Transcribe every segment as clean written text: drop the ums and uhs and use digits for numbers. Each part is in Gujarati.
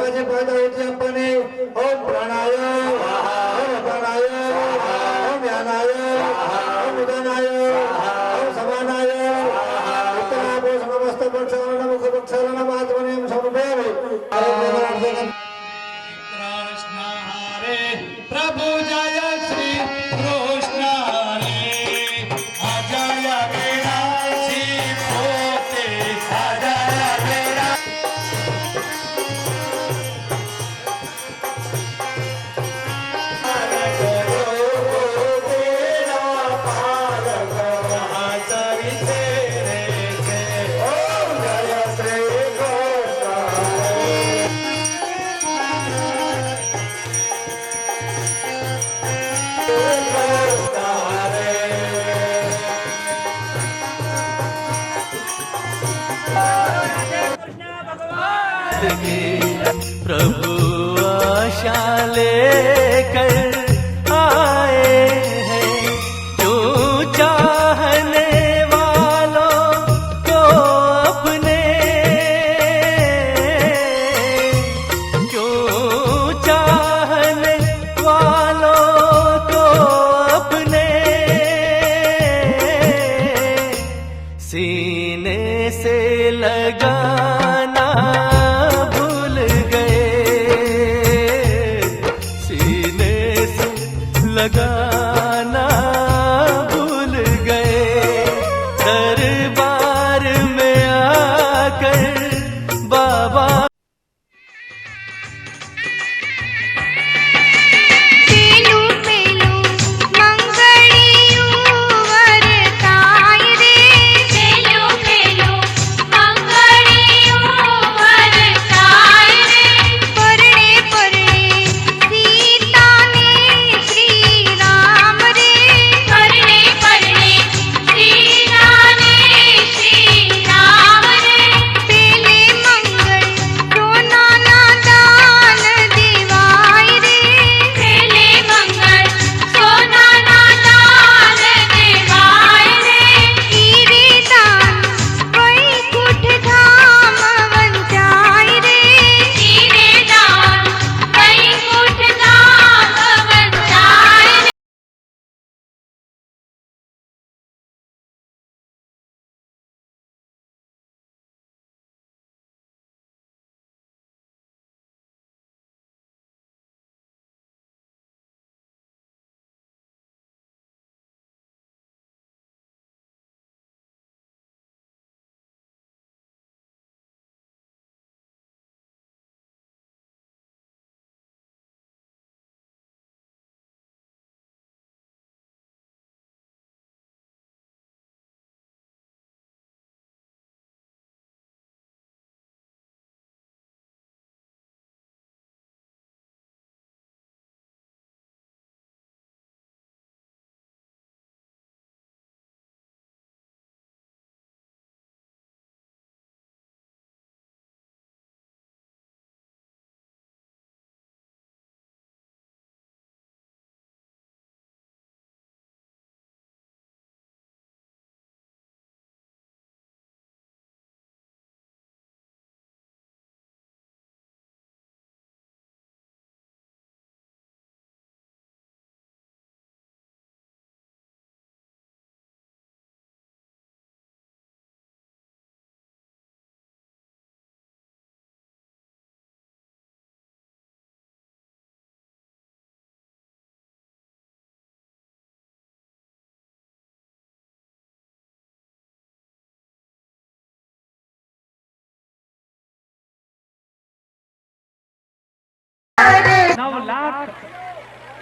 પછી પદ ઉઠી આપને ઓમ પ્રાણાય ઓમ અપાનાય ઓમ યાનાય ઓમ ઉદાનાય ઓમ સમાનાય ઉત્તરાભો સમસ્ત પક્ષાલન મુખ પક્ષાલન આત્મને એમ સમભેવે કૃષ્ણ હરે પ્રભુ જય શ્રી કૃષ્ણ હરે અજય વિનાશી પોતે અજય प्रभु आशा लेकर आए हैं जो चाहने वालों को अपने जो चाहने वालों को अपने सीने से लगाना लगाना भूल गए दरबार में आकर बाबा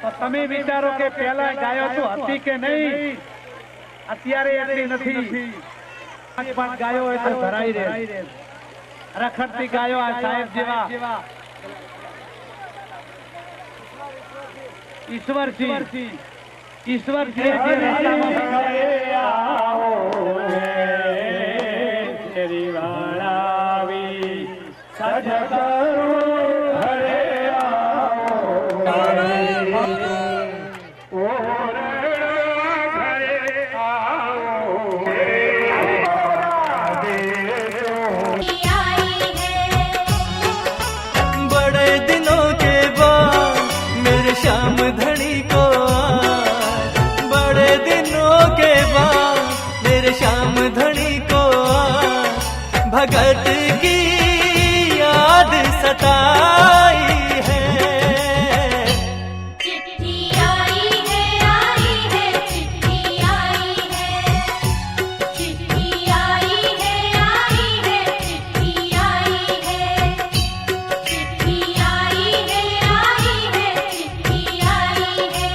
તો તમે વિચારો કે પહેલા ગાયો તો હતી કે નહીં, અત્યારે એટલી નથી. 5 ગાયો હોય તો ભરાઈ રહે, રખડતી ગાયો આ સાહેબ જેવા ઈશ્વર बड़े बताई है। चिट्ठी आई है चिट्ठी आई है, चिट्ठी आई है चिट्ठी आई है, चिट्ठी आई है चिट्ठी आई है।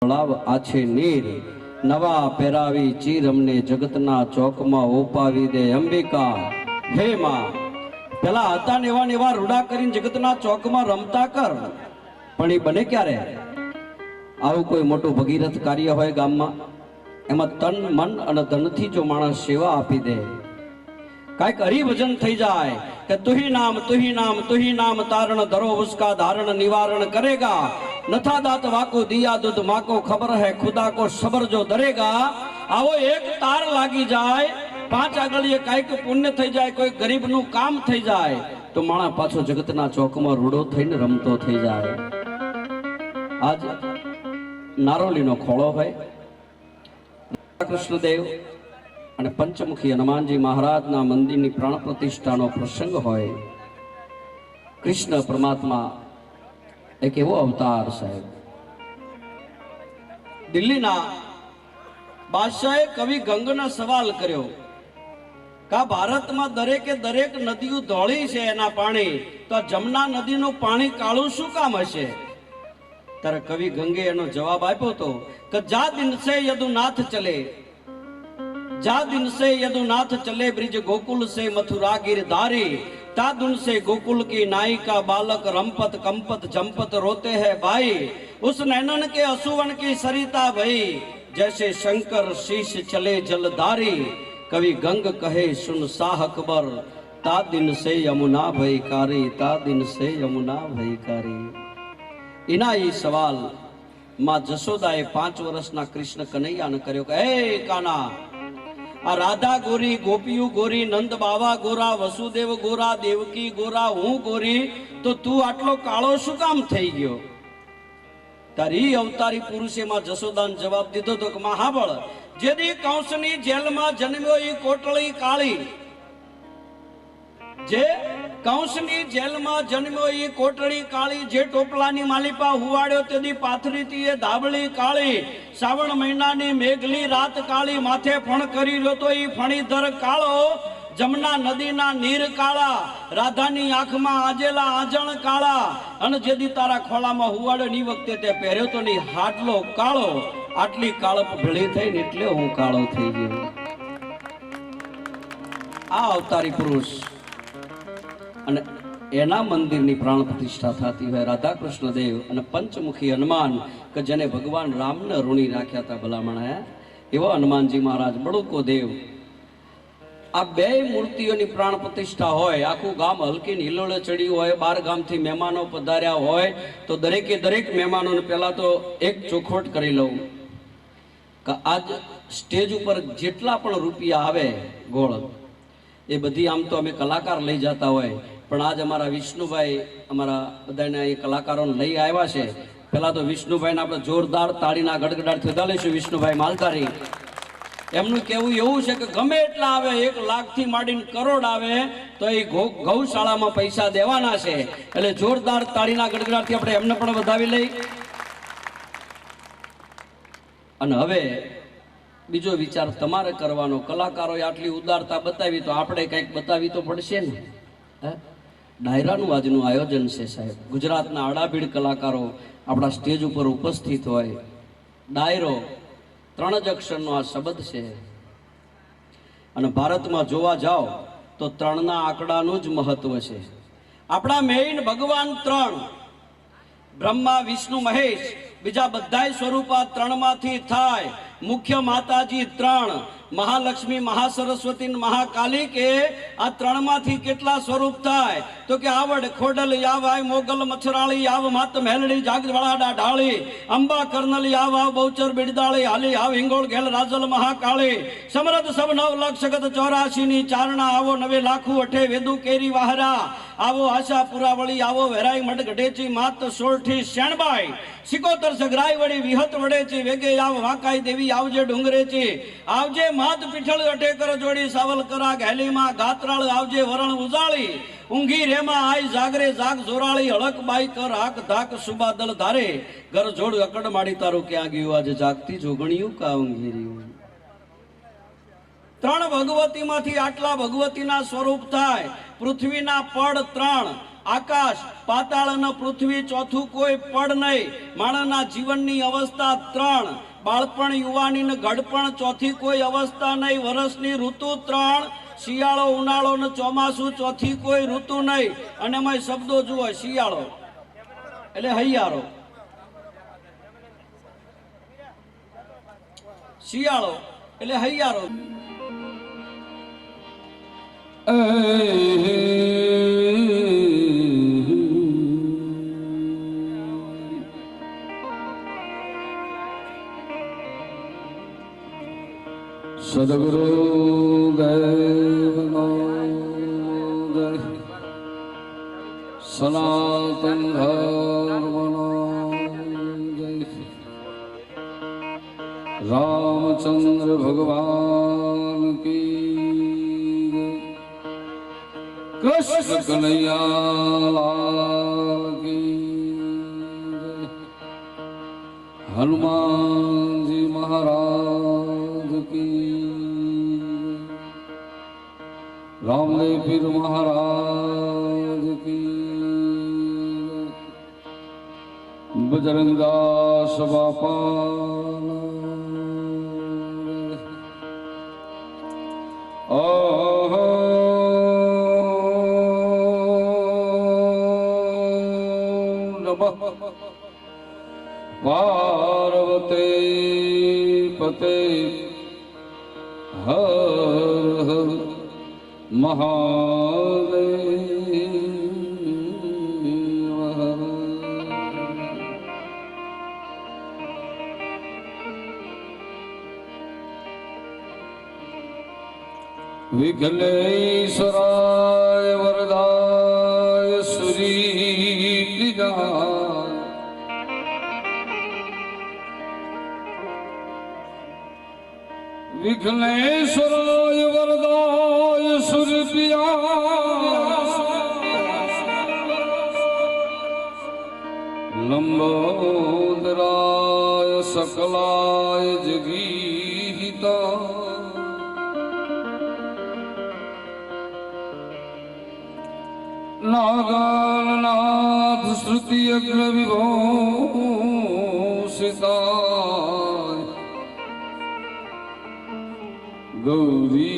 તળાવ આછે નીર નવા પહેરાવી ચીર અમને જગતના ચોકમાં ઓપાવી દે અંબિકા. હે માં, પેલા હતા ને એવા રૂડા કરીને જગતના ચોકમાં રમતા કર. પણ એ બને ક્યારે? આવું કોઈ મોટું ભગીરથ કાર્ય હોય ગામમાં, એમાં તન મન અને ધનથી જો માણસ સેવા આપી દે, કાંઈક હરિભજન થઈ જાય કે તુહી નામ તુહી નામ તુહી નામ તારણ ધરો ઉસકા ધારણ નિવારણ કરેગા. नथा दात वाको दिया दूध माको खबर है खुदा को सबर जो दरेगा. आवो एक तार लागी जाए, 5 आगळीए कांईक पुण्य थई जाए, कोई गरीब નું કામ થઈ જાય તો માણા પાછો જગતના ચોકમાં રૂડો થઈને રમતો થઈ જાય. આજ નારોલીનો ખોળો હોય, કૃષ્ણદેવ અને પંચમુખી હનુમાનજી મહારાજના મંદિરની પ્રાણ પ્રતિષ્ઠાનો પ્રસંગ હોય. કૃષ્ણ પરમાત્મા એક એવો અવતાર સાહેબ. દિલ્હીના બાદશાહે કવિ ગંગના સવાલ કર્યો કે ભારતમાં દરેકે દરેક નદીઓ ધોળી છે એના પાણી, તો જમના નદીનું પાણી કાળું શું કામ હશે? ત્યારે કવિ ગંગે એનો જવાબ આપ્યો હતો કે જા દિન સે યદુનાથ ચલે, જા દિન સે યદુનાથ ચલે બ્રિજ ગોकुल से मथुरा गिरधारी, तादुन से गोकुल की नायिका बालक रंपत कंपत जंपत रोते हैं भाई, उस नैनन के असुवन की सरिता भई, जैसे शंकर शीश चले जलधारी. कवि गंग कहे सुन शाह अकबर, ता दिन से यमुना भई कारी, ता दिन से यमुना भई कारी. इना ये सवाल मां जसोदाए 5 વર્ષના કૃષ્ણ કનૈયાને કર્યો કે હે કાના, આ રાધા ગોરી, ગોપીઓ ગોરી, નંદ બાવા ગોરા, વસુદેવ ગોરા, દેવકી ગોરા, હું ગોરી, તો તું આટલો કાળો શું કામ થઈ ગયો? તારી અવતારી પુરુષે માં જસોદાન જવાબ દીધો તો કે મહાબળ, જેદી કંસની જેલમાં જન્મ્યો એ કોટળી કાળી, જે કંસની જેલમાં જન્મ્યો એ કોટળી કાળી, જે ટોપલાની માલિપા હુવાડ્યો તેદી પાથરીતી એ ધાબળી કાળી, શ્રાવણ મહિનાની મેઘલી રાત કાળી, માથે ફણ કરી રહ્યો તો એ ફણીધર કાળો, જમના નદીના નીર કાળા, રાધાની આંખમાં આજેલા આંજણ કાળા, અને જેદી તારા ખોળામાં હુવાડ્યો ની વખતે તે પહેર્યો તો ની હાટલો કાળો. આટલી કાળપ ભેળી થઈને એટલે હું કાળો થઈ ગયો. આ અવતારી પુરુષ અને એના મંદિરની પ્રાણ પ્રતિષ્ઠા થતી હોય રાધા કૃષ્ણ દેવ અને પંચમુખી હનુમાન કે જેને ભગવાન રામને ઋણી રાખ્યા હતા ભલામણા, એવા હનુમાનજી મહારાજ, બળુકો દેવ, આ 2 મૂર્તિઓની પ્રાણ પ્રતિષ્ઠા હોય, આખું ગામ હલકીને હિલોળે ચડ્યું હોય, 12 ગામથી મહેમાનો પધાર્યા હોય, તો દરેકે દરેક મહેમાનોને પહેલા તો એક ચોખવટ કરી લઉં કે આજ સ્ટેજ ઉપર જેટલા પણ રૂપિયા આવે ગોળ, એ બધી આમ તો અમે કલાકાર લઈ જતા હોય, પણ આજ અમારા વિષ્ણુભાઈ અમારા બધાને એ કલાકારોને લઈ આવ્યા છે. પહેલા તો વિષ્ણુભાઈને આપણે જોરદાર તાળીના ગડગડાટ થતા લઈશું. વિષ્ણુભાઈ માલધારી, એમનું કહેવું એવું છે કે ગમે એટલા આવે, 1 લાખથી માંડીને કરોડ આવે તો એ ગૌશાળામાં પૈસા દેવાના છે. એટલે જોરદાર તાળીના ગડગડાટથી આપણે એમને પણ વધાવી લઈ. અને હવે બીજો વિચાર તમારે કરવાનો, કલાકારોએ આટલી ઉદારતા બતાવી તો આપણે કંઈક બતાવી તો પડશે ને. ડાયરાનું આજનું આયોજન છે સાહેબ. ગુજરાતના આડાભીડ કલાકારો આપણા સ્ટેજ ઉપર ઉપસ્થિત હોય. ડાયરો 3 જ અક્ષરનો આ શબ્દ છે, અને ભારતમાં જોવા જાઓ તો 3ના આંકડાનું જ મહત્વ છે. આપણા મેઇન ભગવાન 3, બ્રહ્મા વિષ્ણુ મહેશ, બીજા બધાય સ્વરૂપ આ 3માંથી થાય. મુખ્ય માતાજી 3, મહાલક્ષ્મી, મહાસરસ્વતી, મહાકાલી, કે આ 3માંથી કેટલા સ્વરૂપ થાય? તો કે આવડ, ખોડલ, યાવ, આય, મોગલ, મચ્છરાળી, યાવ, માત, મહેલડી, જાગવાળા, ઢાળી, અંબા, કરનલ, યાવ, આવ, બહુચર, બિડદાળી, હાલી, આવ, હિંગોળ, ઘેલ, રાજલ, મહાકાળી, સમરથ, સબ 9 લાખ સગત 84 ની ચારણા, આવો 9 લાખું 8 વેદુ કેરી વાહરા, આવો આશા પુરાવળી, આવો વેરાઈ મઢ ગઢેચી, માત સોરઠી શેણબાઈ, સિકોતર સગરાઈ વળી, વિહત વડેચી, વેગે આવ, વાંકાઈ દેવી આવજે ડુંગરેચી, આવજે માત પીઠળ અટેકર જોડી, સાવલ કરા ઘેલીમાં ગાત્રાળ, આવજે વરણ ઉજાળી, ઊંઘી રેમાં આઈ જાગરે જાગ જોરાળી, હળક બાઈ કર હાક ધાક સુબાદલ ધારે, ઘર જોડ અકડ માડી તારું ક્યાં ગયું આજે જાગતી જોગણિયું કા ઊંઘી રહ્યું. 3 ભગવતીમાંથી આટલા ભગવતીના સ્વરૂપ થાય. પૃથ્વીના પડ 3, આકાશ પાતાળ અને પૃથ્વી ચોથું કોઈ પડ નહીં. માણસના જીવનની અવસ્થા 3, બાળપણ યુવાની ને ઘડપણ ચોથી કોઈ અવસ્થા નહીં. વર્ષની ઋતુ 3, શિયાળો ઉનાળો ને ચોમાસું ચોથી કોઈ ઋતુ નહીં. અને એમાં શબ્દો જુઓ, શિયાળો એટલે હૈયારો, શિયાળો એટલે હૈયારો. સદગુરુ દેવનો જય, સનાતન ધર્મનો જય, રામચંદ્ર ભગવાન કી જય, કૃષ્ણ કનૈયાલાલ કી જય, હનુમાનજી મહારાજ કી, रामदेव पीर महाराज की, बजरंगदास बापा नमः पार्वती पते हर हर महादेव। विघ्नेश्वराय वरदाय सुरीतिजाय, विघ्नेश्वराय वरदाय सुरप्रियाय, लंबोदराय सकलाय जगीहिता, नागाननाथ श्रुति अग्र विभूषिताय, गौरी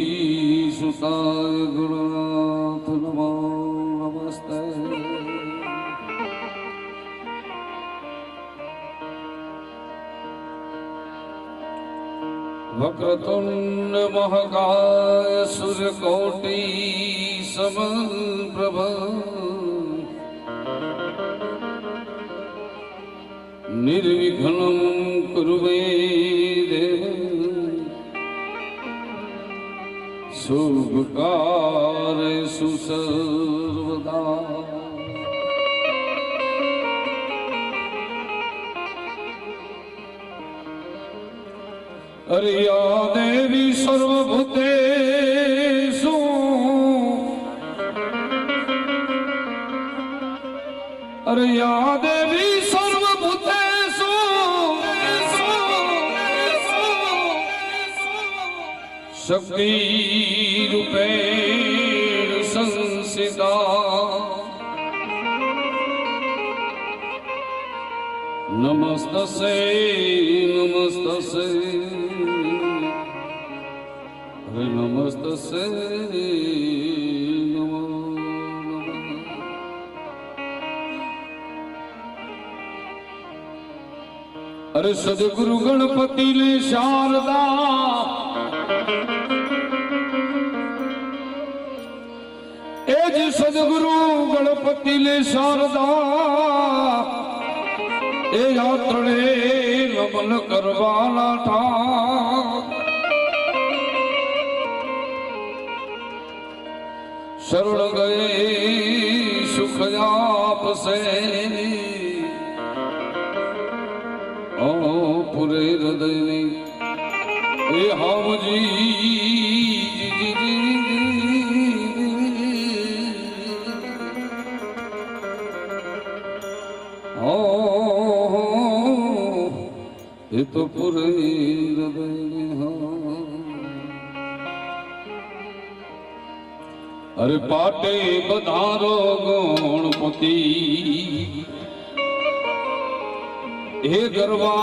सुताय गुरुनाथ नमो नमस्ते। वक्रतुंड महाकाय सूर्यकोटि समप्रभ, निर्विघ्नं कुरु मे देव, शुभ कार्येषु सर्वदा। अरे या देवी सर्वभूतेषु, अरे या देवी सर्वभूतेषु, शक्ति रूपेण संस्थिता, नमस्तस्यै नमस्तस्यै, हरे नमस्तस्यै नमो नमः। अरे सदगुरु गणपति ने शारदा, एज सदगुरु गणपति ने शारदा, ए यात्रे नमन करवाना था। शरण गए सुख आप से, ओ पूरे हृदय ने ए हम जी जी जी ओ ये तो पूरे हृदय में અરે પાટે બધારો ગણપતિ હે ગરવા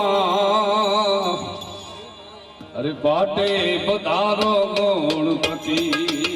અરે પાટે બધારો ગણપતિ